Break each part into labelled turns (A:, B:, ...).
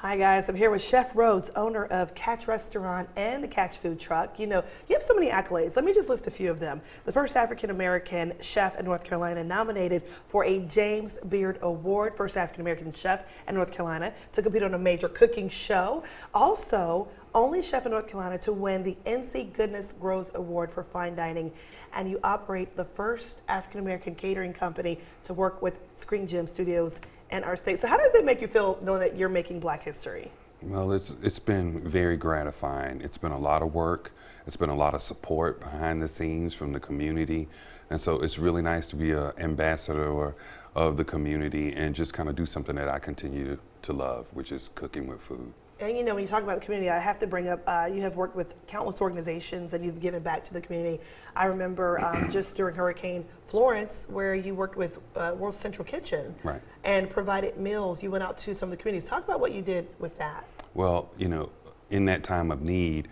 A: Hi guys, I'm here with Chef Rhodes, owner of Catch Restaurant and the Catch Food Truck. You know, you have so many accolades. Let me just list a few of them. The first African-American chef in North Carolina nominated for a James Beard Award, first African-American chef in North Carolina to compete on a major cooking show. Also, only chef in North Carolina to win the NC Goodness Grows Award for fine dining. And you operate the first African-American catering company to work with Screen Gym Studios in our state. So how does it make you feel knowing that you're making Black history?
B: Well, it's been very gratifying. It's been a lot of work. It's been a lot of support behind the scenes from the community. And so it's really nice to be an ambassador of the community and just kind of do something that I continue to love, which is cooking with food.
A: And you know, when you talk about the community, I have to bring up, you have worked with countless organizations and you've given back to the community. I remember just during Hurricane Florence, where you worked with World Central Kitchen and provided meals. You went out to some of the communities. Talk about what you did with that.
B: Well, you know, in that time of need,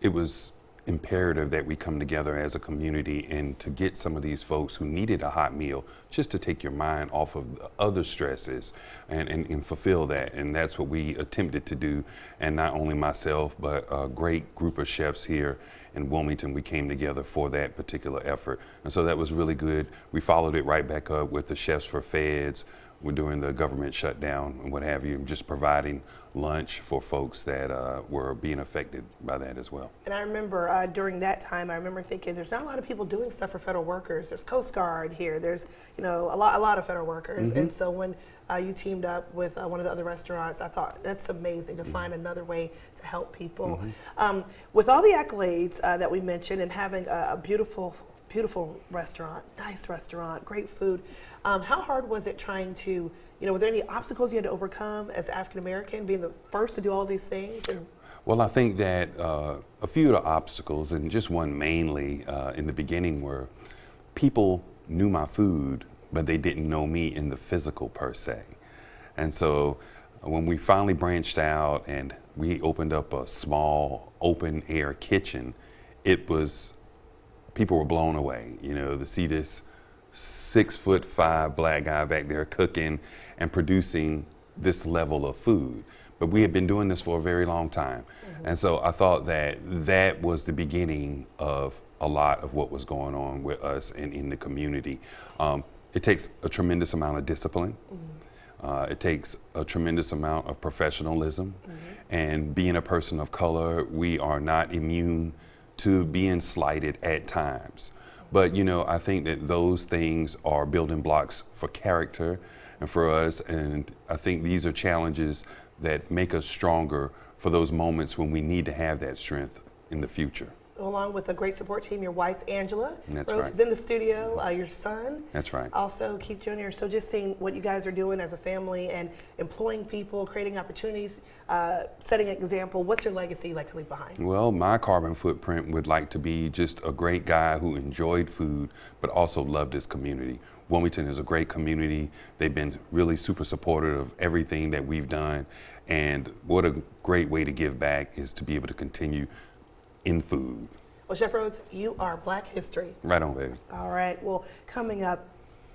B: it was imperative that we come together as a community and to get some of these folks who needed a hot meal just to take your mind off of the other stresses and fulfill that. And that's what we attempted to do. And not only myself, but a great group of chefs here in Wilmington, we came together for that particular effort. And so that was really good. We followed it right back up with the Chefs for Feds. We're doing the government shutdown and what have you, just providing lunch for folks that were being affected by that as well.
A: And I remember during that time, I remember thinking there's not a lot of people doing stuff for federal workers. There's Coast Guard here. There's, you know, a lot of federal workers. And so when you teamed up with one of the other restaurants, I thought that's amazing to find another way to help people. With all the accolades that we mentioned and having a beautiful restaurant, nice restaurant, great food. How hard was it trying to, you know, were there any obstacles you had to overcome as African American, being the first to do all these things?
B: Well, I think that a few of the obstacles, and just one mainly in the beginning, were people knew my food, but they didn't know me in the physical per se. And so when we finally branched out and we opened up a small open air kitchen, people were blown away, you know, to see this 6'5" Black guy back there cooking and producing this level of food. But we had been doing this for a very long time. And so I thought that was the beginning of a lot of what was going on with us and in the community. It takes a tremendous amount of discipline. It takes a tremendous amount of professionalism. And being a person of color, we are not immune to being slighted at times. But, you know, I think that those things are building blocks for character and for us. And I think these are challenges that make us stronger for those moments when we need to have that strength in the future.
A: Along with a great support team, your wife, Angela.
B: That's
A: Rose
B: right.
A: was in the studio, your son.
B: That's right.
A: Also, Keith Jr. So just seeing what you guys are doing as a family and employing people, creating opportunities, setting an example. What's your legacy you'd like to leave behind?
B: Well, my carbon footprint would like to be just a great guy who enjoyed food, but also loved his community. Wilmington is a great community. They've been really super supportive of everything that we've done. And what a great way to give back is to be able to continue in food.
A: Well, Chef Rhodes, you are Black history.
B: Right on, baby.
A: All right. Well, coming up,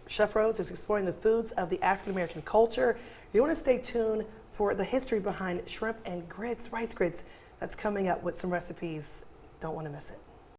A: Chef Rhodes is exploring the foods of the African American culture. You want to stay tuned for the history behind shrimp and grits, rice grits. That's coming up with some recipes. Don't want to miss it.